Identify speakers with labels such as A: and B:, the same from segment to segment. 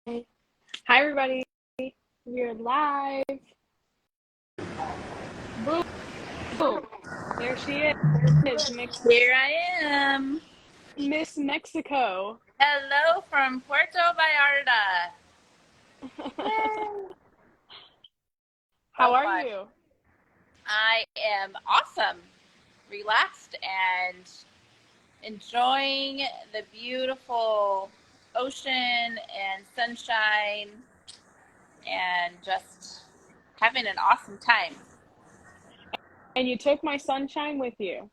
A: Hi, everybody. We're live. Boom, boom. There she is,
B: Here I am.
A: Miss Mexico.
B: Hello from Puerto Vallarta. Yay!
A: How
B: So
A: are
B: fun.
A: you?
B: I am awesome, relaxed, and enjoying the beautiful ocean and sunshine and just having an awesome time.
A: And you took my sunshine with you.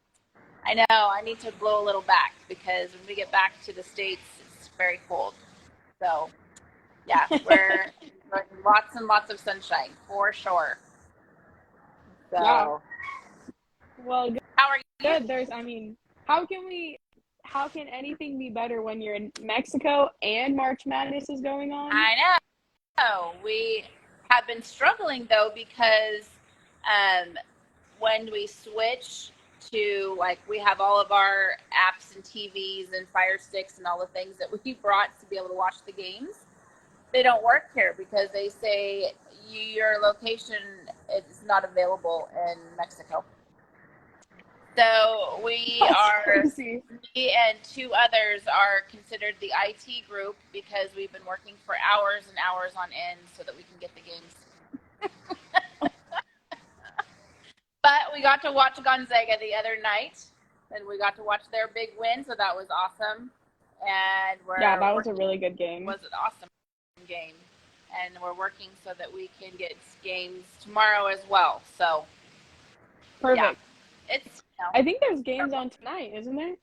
B: I know I need to blow a little back because when we get back to the States, it's very cold. So, yeah, we're enjoying lots and lots of sunshine for sure.
A: Yeah.
B: So,
A: Well,
B: how are you?
A: good. How can how can anything be better when you're in Mexico and March Madness is going on?
B: I know. We have been struggling though because um, when we switch to like we have all of our apps and TVs and Fire Sticks and all the things that we brought to be able to watch the games, they don't work here because they say your location is not available in Mexico. So we
A: That's
B: are,
A: crazy.
B: me and two others are considered the IT group because we've been working for hours and hours on end so that we can get the games. But we got to watch Gonzaga the other night, and we got to watch their big win, so that was awesome. And
A: Yeah,
B: we're
A: that was a
B: working.
A: really good
B: It
A: game.
B: was an awesome game, and we're working so that we can get games tomorrow as well. So yeah,
A: Perfect.
B: it's
A: I think there's games on tonight, isn't there?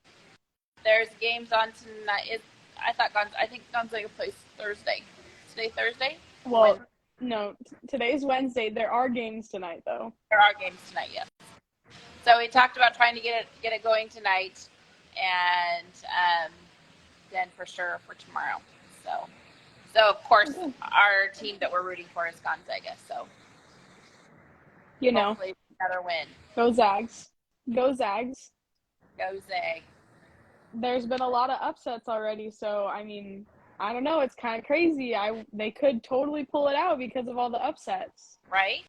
B: there's games on tonight. I think Gonzaga plays Thursday. Today Thursday. When
A: Well, no, today's Wednesday. There are games tonight, though.
B: there are games tonight, yes. So we talked about trying to get it going tonight, and then for sure for tomorrow. So of course
A: Okay.
B: our team that we're rooting for is Gonzaga. So
A: You know,
B: hopefully another win.
A: go Zags. Go Zags.
B: Go Zag!
A: There's been a lot of upsets already, so I don't know, it's kind of crazy. They could totally pull it out because of all the upsets.
B: Right?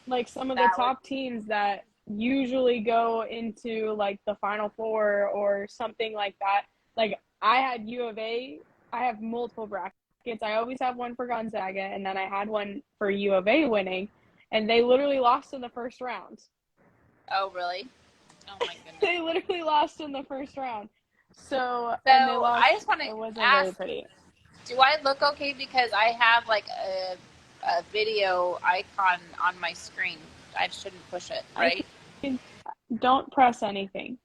A: Like some of the
B: That would
A: top teams that usually go into like the Final Four or something like that. Like I had U of A, I have multiple brackets. I always have one for Gonzaga, and then I had one for U of A winning, and they literally lost in the first round.
B: oh really? Oh my goodness.
A: They literally lost in the first round. So,
B: So
A: and they
B: I
A: lost,
B: just want to
A: it wasn't very
B: ask,
A: pretty.
B: do I look okay because I have like a video icon on my screen? I shouldn't push it,
A: I
B: right?
A: can, don't press anything.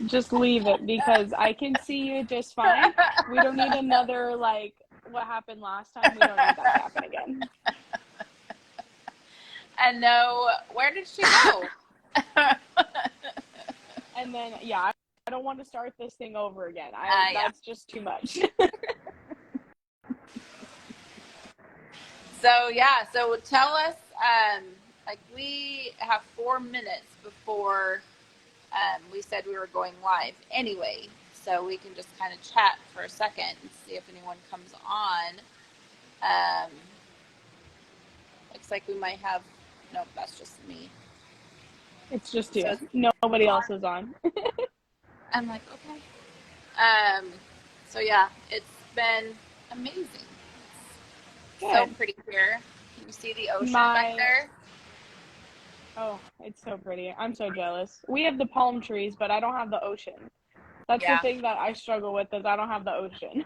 A: Just leave it because I can see you just fine. We don't need another, like, what happened last time. We don't need that to happen again.
B: And no, where did she go?
A: And then, yeah, I don't want to start this thing over again.
B: Yeah.
A: That's just too much.
B: So yeah, so tell us, like we have 4 minutes before we said we were going live anyway, so we can just kind of chat for a second and see if anyone comes on. Um, looks like we might have, nope, that's just me.
A: It's just
B: So
A: you.
B: it's
A: Nobody
B: on.
A: else is on.
B: I'm like, okay. Um, so yeah, it's been amazing. It's so
A: Good.
B: pretty here. Can you see the ocean back
A: My
B: there?
A: Oh, it's so pretty. I'm so jealous. We have the palm trees, but I don't have the ocean. That's the
B: Yeah.
A: thing that I struggle with is I don't have the ocean.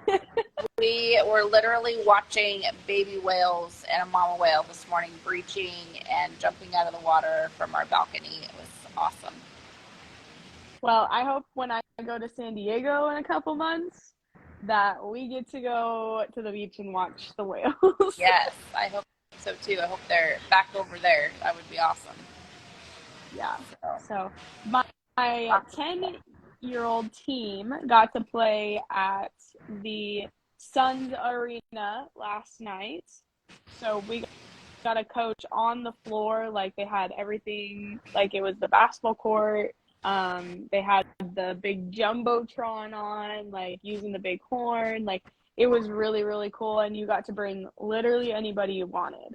B: We were literally watching baby whales and a mama whale this morning breaching and jumping out of the water from our balcony. It was awesome.
A: Well, I hope when I go to San Diego in a couple months that we get to go to the beach and watch the whales.
B: Yes, I hope so too. I hope they're back over there. That would be awesome.
A: Yeah.
B: So,
A: So my
B: lots of
A: 10-year-old team got to play at the Suns Arena last night. So we got a coach on the floor, like they had everything, like it was the basketball court. They had the big jumbotron on, like using the big horn, like it was really, really cool, and you got to bring literally anybody you wanted.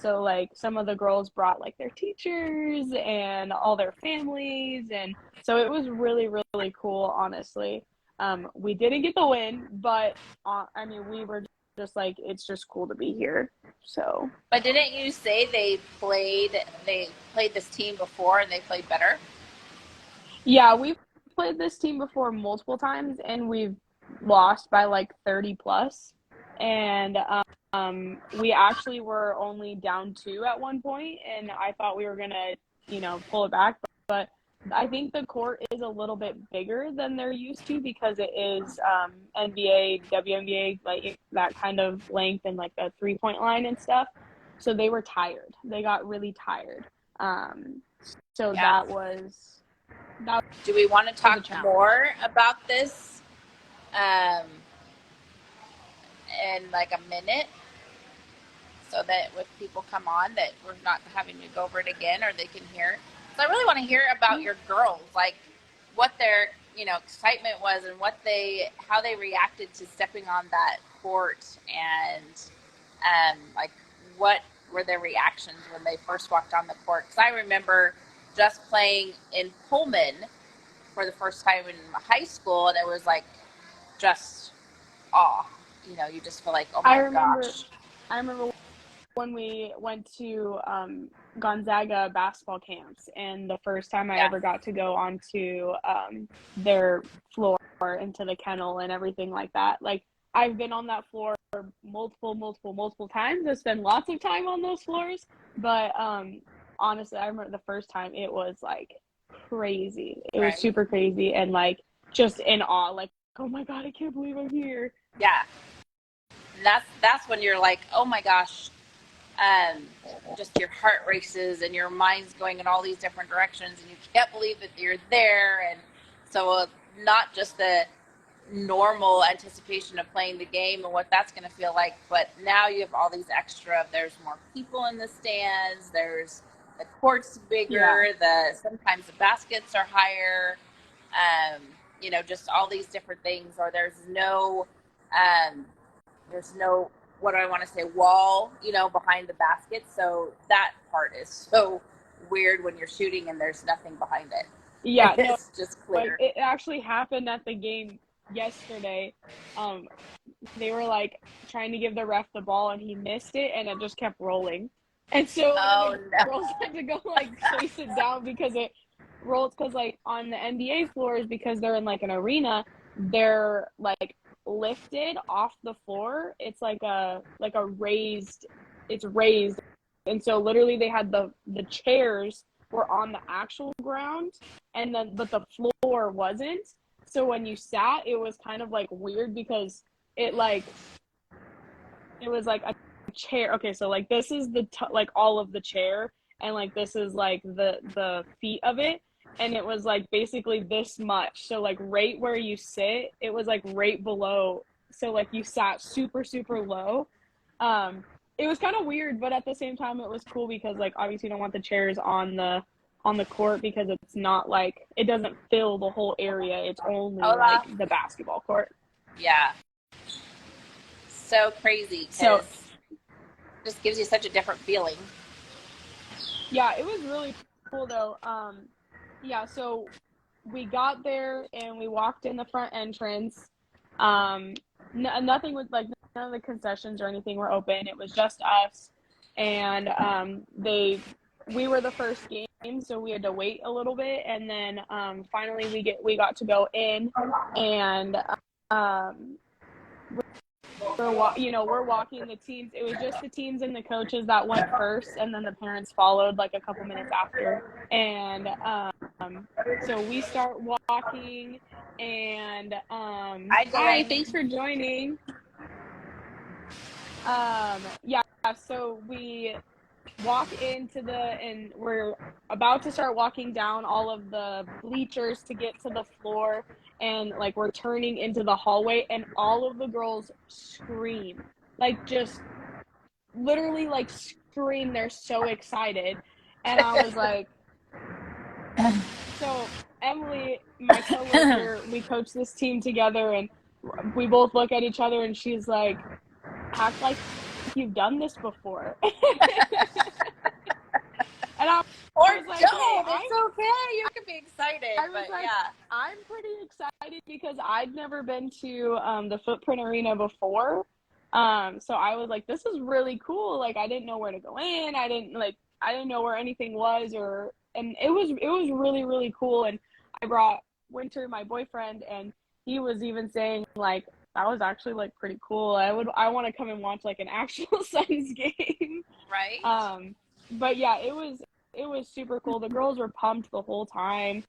A: So like some of the girls brought like their teachers and all their families, and so it was really, really cool, honestly. We didn't get the win, but I mean, we were just like, it's just cool to be here. So.
B: But didn't you say they played this team before and they played better?
A: Yeah, we've played this team before multiple times, and we've lost by like 30 plus. And we actually were only down 2 at one point, and I thought we were gonna, pull it back. But I think the court is a little bit bigger than they're used to because it is NBA, WNBA, like that kind of length and like the 3-point line and stuff. So they were tired. They got really tired. So
B: Yeah.
A: that
B: Do we want to talk more about this in like a minute, so that if people come on, that we're not having to go over it again, or they can hear? So I really want to hear about your girls, like what their excitement was, and how they reacted to stepping on that court, and like what were their reactions when they first walked on the court. Because I remember just playing in Pullman for the first time in high school, and it was like just awe. You just feel like, oh my gosh.
A: I remember when we went to Gonzaga basketball camps, and the first time I ever got to go onto their floor into the kennel and everything like that. Like, I've been on that floor multiple times. I spent lots of time on those floors, but honestly, I remember the first time, it was like crazy. It was super crazy, and like just in awe, like, oh my God, I can't believe I'm here.
B: Yeah. And that's when you're like, oh my gosh, just your heart races and your mind's going in all these different directions, and you can't believe that you're there. And so not just the normal anticipation of playing the game and what that's going to feel like, but now you have all these extra, there's more people in the stands, there's the court's bigger, sometimes the baskets are higher, just all these different things. Or there's no what do I want to say, wall, behind the basket. So that part is so weird when you're shooting and there's nothing behind it.
A: Yeah,
B: it's just clear.
A: It actually happened at the game yesterday. They were like trying to give the ref the ball, and he missed it, and it just kept rolling. And so girls had to go like chase it down because it rolls. Because like on the NBA floors, because they're in like an arena, they're like lifted off the floor. It's like a raised. It's raised, and so literally they had the chairs were on the actual ground, but the floor wasn't. So when you sat, it was kind of like weird because it was like a chair. Okay, so like this is like all of the chair, and like this is like the feet of it, and it was like basically this much. So like right where you sit, it was like right below. So like you sat super, super low. It was kind of weird, but at the same time, it was cool because like obviously you don't want the chairs on the court because it's not like, it doesn't fill the whole area. It's only like the basketball court.
B: Yeah. So crazy. So just gives you such a different feeling.
A: Yeah, it was really cool though. Yeah, so we got there and we walked in the front entrance. Nothing was like, none of the concessions or anything were open. It was just us, and we were the first game, so we had to wait a little bit, and then finally we got to go in, and we're walking the teams. It was just the teams and the coaches that went first, and then the parents followed like a couple minutes after. And so we start walking, and hi, thanks for joining. Yeah, so we walk into and we're about to start walking down all of the bleachers to get to the floor, and like we're turning into the hallway, and all of the girls scream, like just literally like scream. They're so excited. And I was like, so Emily, my coworker, we coach this team together, and we both look at each other and she's like, act like you've done this before. And
B: Or
A: was like, hey,
B: don't. It's okay. You can be excited,
A: I was
B: but
A: like,
B: yeah.
A: I'm pretty excited because I'd never been to the Footprint Arena before. So I was like, this is really cool. Like, I didn't know where to go in. I didn't know where anything was, and it was really, really cool. And I brought Winter, my boyfriend, and he was even saying like, that was actually like pretty cool. I want to come and watch like an actual Suns game.
B: Right?
A: But yeah, it was super cool. The girls were pumped the whole time.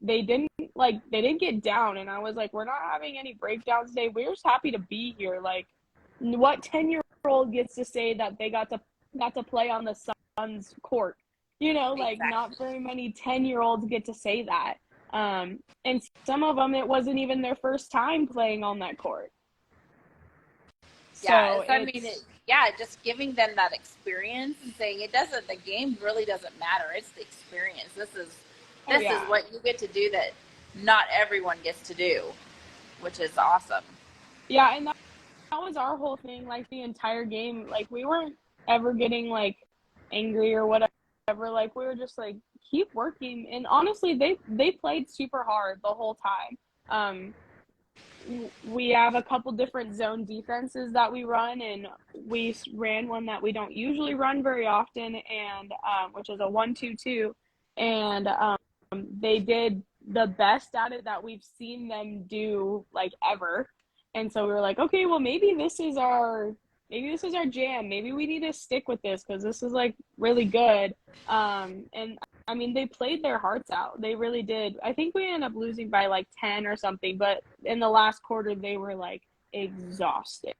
A: They didn't get down, and I was like, we're not having any breakdowns today. We're just happy to be here. Like, what 10-year-old gets to say that they got to play on the Suns court? Like,
B: Exactly.
A: not very many 10-year-olds get to say that. And some of them, it wasn't even their first time playing on that court.
B: Yeah,
A: So
B: so I mean, just giving them that experience and saying the game really doesn't matter. It's the experience. This is what you get to do that not everyone gets to do, which is awesome.
A: Yeah, and that was our whole thing, like the entire game. Like, we weren't ever getting like angry or whatever. Like, we were just like, keep working. And honestly, they played super hard the whole time. We have a couple different zone defenses that we run, and we ran one that we don't usually run very often, and which is a 1-2-2, and they did the best at it that we've seen them do like ever. And so we were like, okay, well, maybe this is our jam. Maybe we need to stick with this because this is like really good. And I mean, they played their hearts out. They really did. I think we ended up losing by like 10 or something, but in the last quarter, they were like exhausted.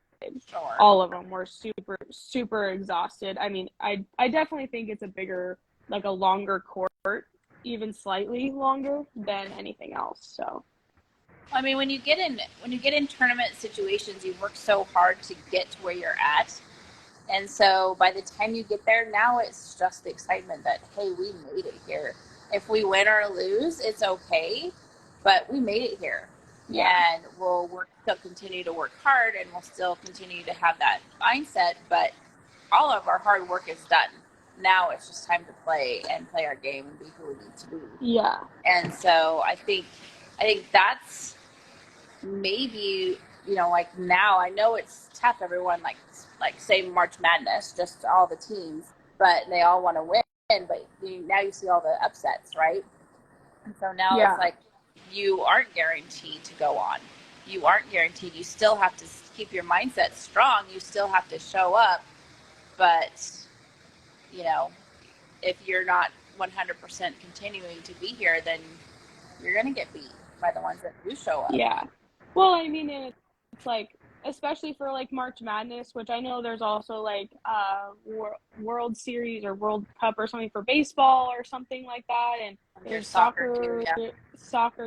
B: Sure.
A: All of them were super, super exhausted. I mean, I definitely think it's a longer court, even slightly longer than anything else. So.
B: I mean, when you get in tournament situations, you work so hard to get to where you're at. And so by the time you get there, now it's just the excitement that, hey, we made it here. If we win or lose, it's okay, but we made it here. Yeah. And we'll still continue to work hard, and we'll still continue to have that mindset, but all of our hard work is done. Now it's just time to play our game and be who we need to be.
A: Yeah.
B: And so I think that's maybe, like now I know it's tough, everyone like say March Madness, just all the teams, but they all want to win, but now you see all the upsets, right? And so now it's like you aren't guaranteed to go on. You aren't guaranteed. You still have to keep your mindset strong. You still have to show up, but if you're not 100% continuing to be here, then you're going to get beat by the ones that do show up.
A: Yeah. Well, I mean, it's like, especially for like March Madness, which I know there's also like World Series or World Cup or something for baseball or something like that, and there's soccer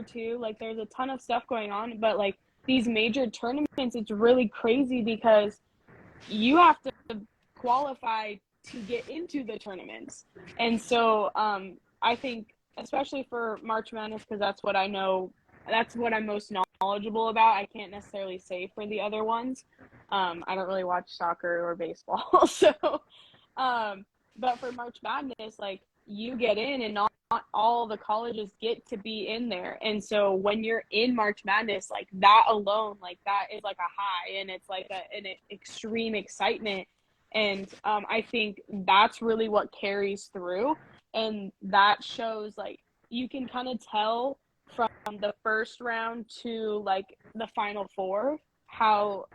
A: too. Like, there's a ton of stuff going on, but like these major tournaments, it's really crazy because you have to qualify to get into the tournaments. And so I think, especially for March Madness, because that's what I know, that's what I'm most knowledgeable about. I can't necessarily say for the other ones. I don't really watch soccer or baseball. So, but for March Madness, like, you get in, and not all the colleges get to be in there. And so when you're in March Madness, like, that alone, like, that is like a high, and it's like an extreme excitement. And I think that's really what carries through. And that shows, like, you can kind of tell from the first round to like the Final Four how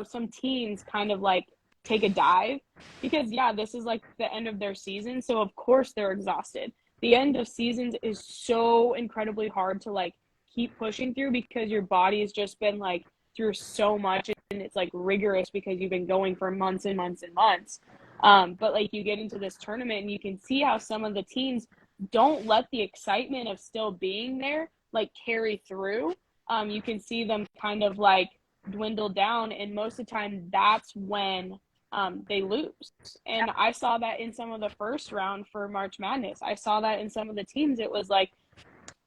A: some teams kind of like take a dive, because this is like the end of their season, so of course they're exhausted. The end of seasons is so incredibly hard to like keep pushing through, because your body has just been like through so much, and it's like rigorous because you've been going for months and months and months. But like, you get into this tournament and you can see how some of the teams don't let the excitement of still being there like carry through. You can see them kind of like dwindle down, and most of the time that's when they lose. And I saw that in some of the first round for March Madness. I saw that in some of the teams. It was like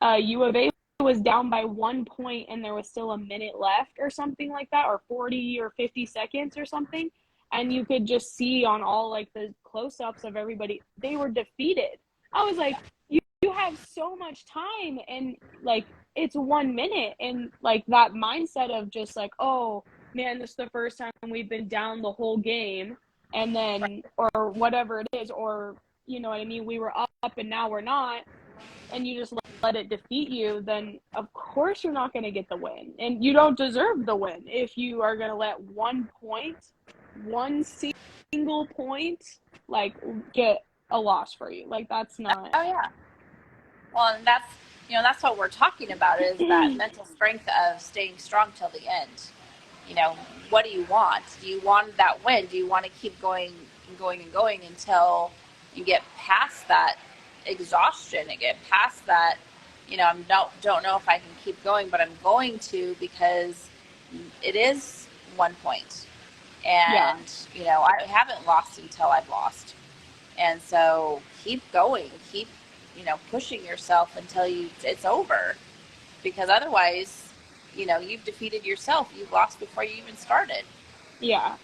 A: U of A was down by 1 point and there was still a minute left or something like that, or 40 or 50 seconds or something. And you could just see on all like the close-ups of everybody, they were defeated. I was like, you have so much time, and like it's 1 minute, and like that mindset of just like, oh man, this is the first time we've been down the whole game, and then or whatever it is, or you know what I mean, we were up and now we're not, and you just let it defeat you, then of course you're not going to get the win, and you don't deserve the win if you are going to let 1 point, one single point, like get a loss for you. Like that's not.
B: Oh yeah. Well, and that's what we're talking about, is that mental strength of staying strong till the end. What do you want? Do you want that win? Do you want to keep going and going and going until you get past that exhaustion and get past that, I don't know if I can keep going, but I'm going to, because it is 1 point. And, I haven't lost until I've lost. And so keep going, keep pushing yourself until it's over, because otherwise, you've defeated yourself. You've lost before you even started.
A: Yeah,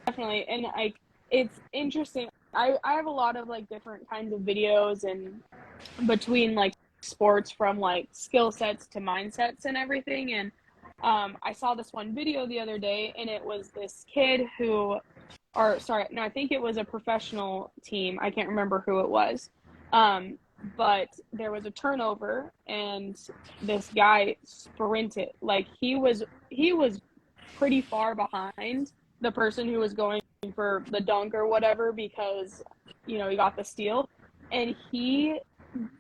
A: definitely. And like, it's interesting. I have a lot of like different kinds of videos, and between like sports, from like skill sets to mindsets and everything. And I saw this one video the other day, and it was this kid I think it was a professional team. I can't remember who it was. But there was a turnover, and this guy sprinted. Like he was pretty far behind the person who was going for the dunk or whatever, because, he got the steal. And he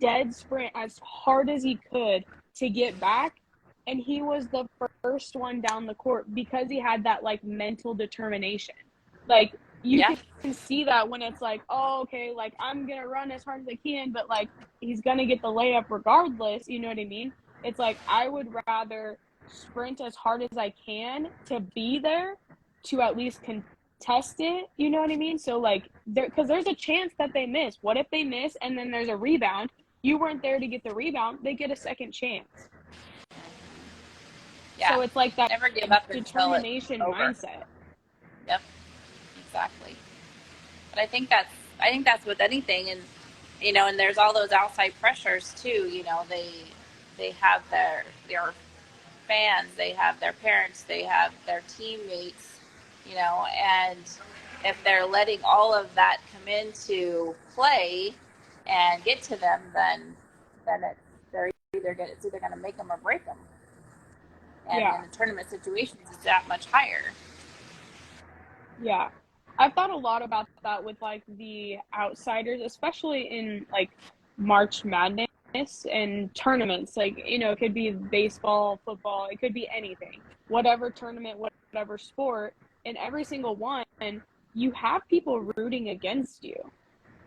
A: dead sprint as hard as he could to get back. And he was the first one down the court because he had that like mental determination. Like you can see that when it's like, oh, okay, like I'm going to run as hard as I can, but like he's going to get the layup regardless. You know what I mean? It's like, I would rather sprint as hard as I can to be there, to at least contest it. You know what I mean? So like, because there's a chance that they miss. What if they miss and then there's a rebound? You weren't there to get the rebound. They get a second chance.
B: Yeah.
A: So it's like that
B: never give up
A: determination mindset.
B: Yep, exactly. But I think that's with anything, and and there's all those outside pressures too. They have their fans, they have their parents, they have their teammates, and if they're letting all of that come into play and get to them, then it's either going to make them or break them. And in the tournament situations, it's that much higher.
A: Yeah. I've thought a lot about that with like the outsiders, especially in like March Madness and tournaments. Like, it could be baseball, football, it could be anything. Whatever tournament, whatever sport, in every single one, you have people rooting against you.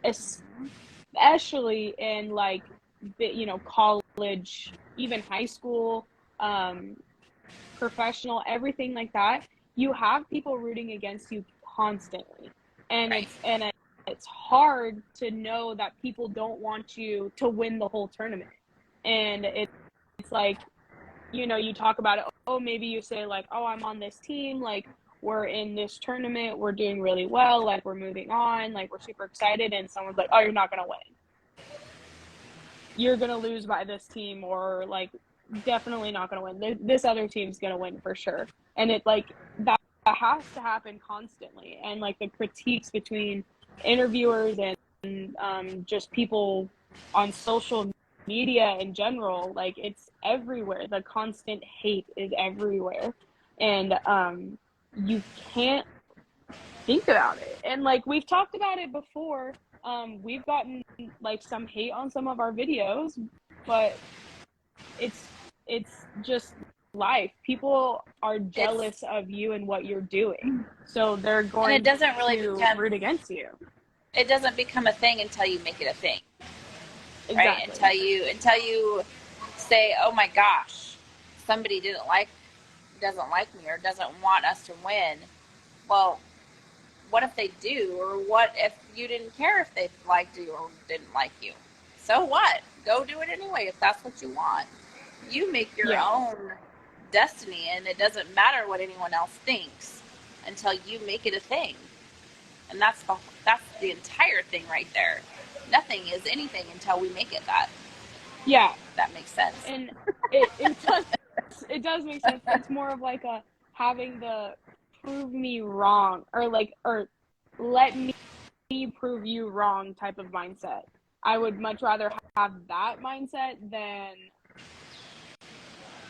A: Especially in like, college, even high school, professional, everything like that. You have people rooting against you constantly, and
B: right.
A: It's hard to know that people don't want you to win the whole tournament. And it's like, you talk about it, oh, maybe you say like, oh, I'm on this team, like we're in this tournament, we're doing really well, like we're moving on, like we're super excited, and someone's like, oh, you're not gonna win, you're gonna lose by this team, or like definitely not going to win. This other team's going to win for sure. And it like that has to happen constantly. And like the critiques between interviewers and just people on social media in general, like it's everywhere. The constant hate is everywhere. And you can't think about it. And like we've talked about it before. We've gotten like some hate on some of our videos, but it's just life. People are jealous of you and what you're doing, so they're going
B: and it doesn't really
A: to root against you.
B: It doesn't become a thing until you make it a thing.
A: Exactly.
B: Right? Until you say, oh my gosh, somebody doesn't like me or doesn't want us to win. Well, what if they do? Or what if you didn't care if they liked you or didn't like you? So what? go do it anyway if that's what you want. You make your
A: Yeah.
B: own destiny, and it doesn't matter what anyone else thinks until you make it a thing. And that's the entire thing right there. Nothing is anything until we make it that.
A: Yeah.
B: That makes sense.
A: And it does make sense. It's more of like a having the prove me wrong, or let me prove you wrong type of mindset. I would much rather have that mindset than,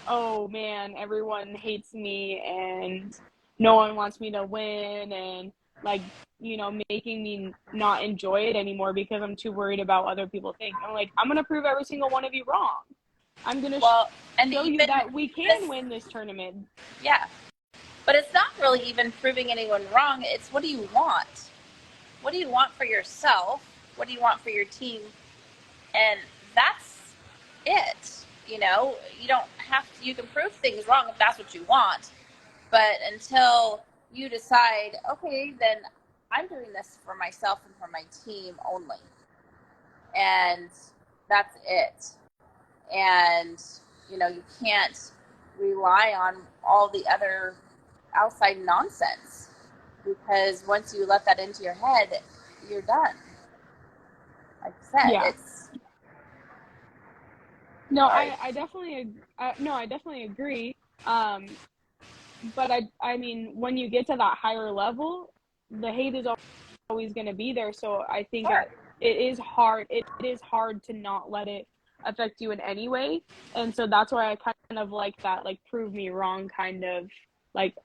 A: oh man, everyone hates me and no one wants me to win, and like, making me not enjoy it anymore because I'm too worried about what other people think. I'm like, I'm gonna prove every single one of you wrong. I'm gonna
B: And
A: show you
B: even
A: that we can win this tournament.
B: Yeah, but it's not really even proving anyone wrong. It's, what do you want? What do you want for yourself? What do you want for your team? And that's it. You don't have to, you can prove things wrong if that's what you want. But until you decide, okay, then I'm doing this for myself and for my team only. And that's it. And, you can't rely on all the other outside nonsense, because once you let that into your head, you're done. Like I said,
A: Yeah.
B: it's
A: No,
B: sorry.
A: I definitely agree. But I mean, when you get to that higher level, the hate is always going to be there. So I think
B: Sure.
A: it is hard. It is hard to not let it affect you in any way. And so that's why I kind of like that, like, prove me wrong kind of like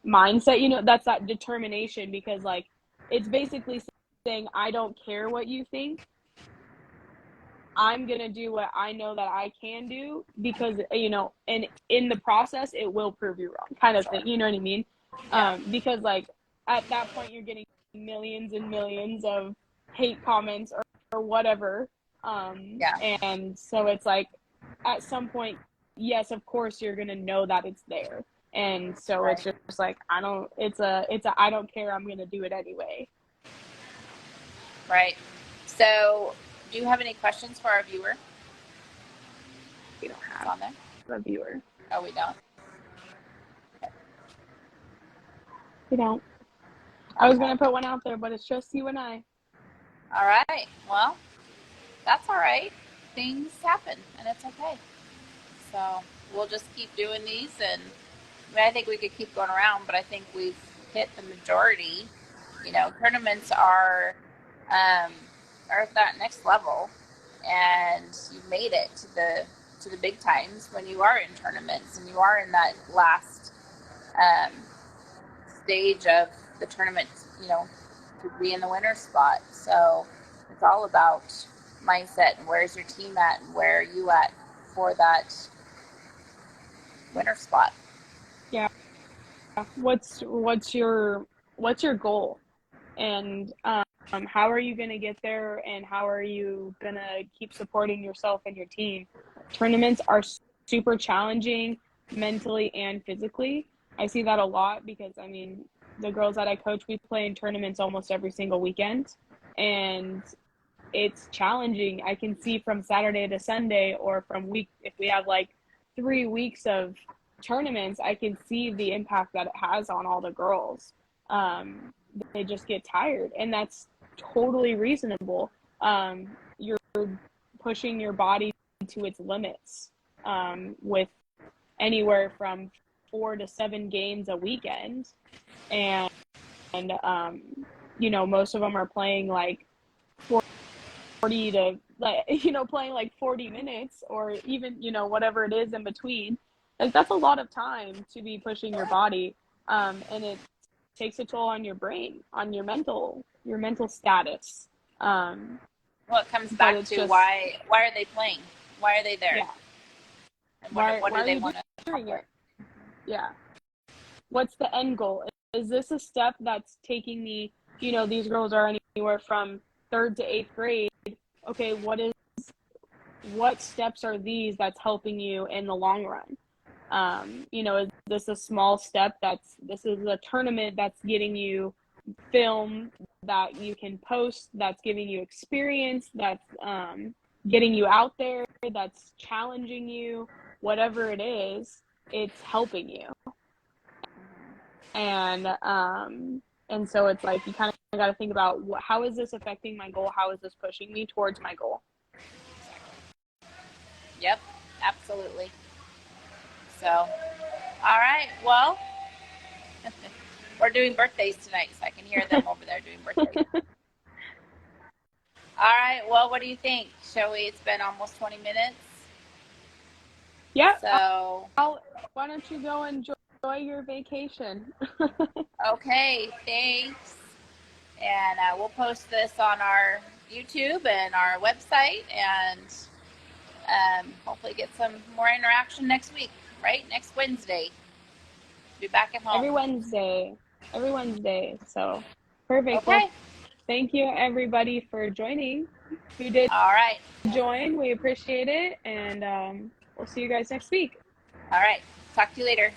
A: mindset. That's that determination, because like it's basically saying, I don't care what you think. I'm going to do what I know that I can do, because, and in the process, it will prove you wrong, kind of
B: Sure.
A: thing. You know what I mean?
B: Yeah.
A: Because like at that point, you're getting millions and millions of hate comments or whatever.
B: Yeah.
A: And so it's like, at some point, yes, of course, you're going to know that it's there. And so
B: Right.
A: it's just like, I don't care. I'm going to do it anyway.
B: Right. So, do you have any questions for our viewer?
A: We don't
B: It's
A: have
B: on there.
A: a viewer.
B: Oh, we don't.
A: We don't. I was going to put one out there, but it's just you and I.
B: All right. Well, that's all right. Things happen, and it's okay. So we'll just keep doing these, and I think we could keep going around, but I think we've hit the majority. Tournaments um, are at that next level, and you've made it to the big times when you are in tournaments and you are in that last um, stage of the tournament. To be in the winner spot. So it's all about mindset and where's your team at and where are you at for that winner spot.
A: Yeah. What's your goal? And how are you going to get there, and how are you going to keep supporting yourself and your team? Tournaments are super challenging mentally and physically. I see that a lot because, I mean, the girls that I coach, we play in tournaments almost every single weekend, and it's challenging. I can see from Saturday to Sunday, or if we have like 3 weeks of tournaments, I can see the impact that it has on all the girls. They just get tired, and that's totally reasonable. You're pushing your body to its limits, with anywhere from 4 to 7 games a weekend, and most of them are playing like 40 to, like, playing like 40 minutes, or even, whatever it is in between. Like, that's a lot of time to be pushing your body. And it takes a toll on your brain, on your mental status.
B: Well, it comes
A: But
B: back
A: it's
B: to
A: just,
B: why are they playing? Why are they there?
A: yeah.
B: And what
A: Why
B: do
A: are
B: they
A: you
B: want to
A: doing
B: accomplish?
A: it? Yeah. What's the end goal? Is this a step that's taking me, these girls are anywhere from 3rd to 8th grade. Okay, what steps are these that's helping you in the long run? Is this a small step this is a tournament that's getting you film that you can post, that's giving you experience, that's getting you out there, that's challenging you, whatever it is, it's helping you. And so it's like you kind of got to think about how is this affecting my goal? How is this pushing me towards my goal?
B: Yep, absolutely. So, all right. Well, we're doing birthdays tonight, so I can hear them over there doing birthdays. All right. Well, what do you think? Shall we? It's been almost 20 minutes.
A: Yeah.
B: So,
A: why don't you go enjoy your vacation?
B: Okay, thanks. And we'll post this on our YouTube and our website, and hopefully get some more interaction next week, right? Next Wednesday. Be back at home.
A: Every Wednesday. So perfect.
B: Okay.
A: Well, thank you everybody for joining. Who did
B: All right.
A: join? We appreciate it, and we'll see you guys next week.
B: All right. Talk to you later.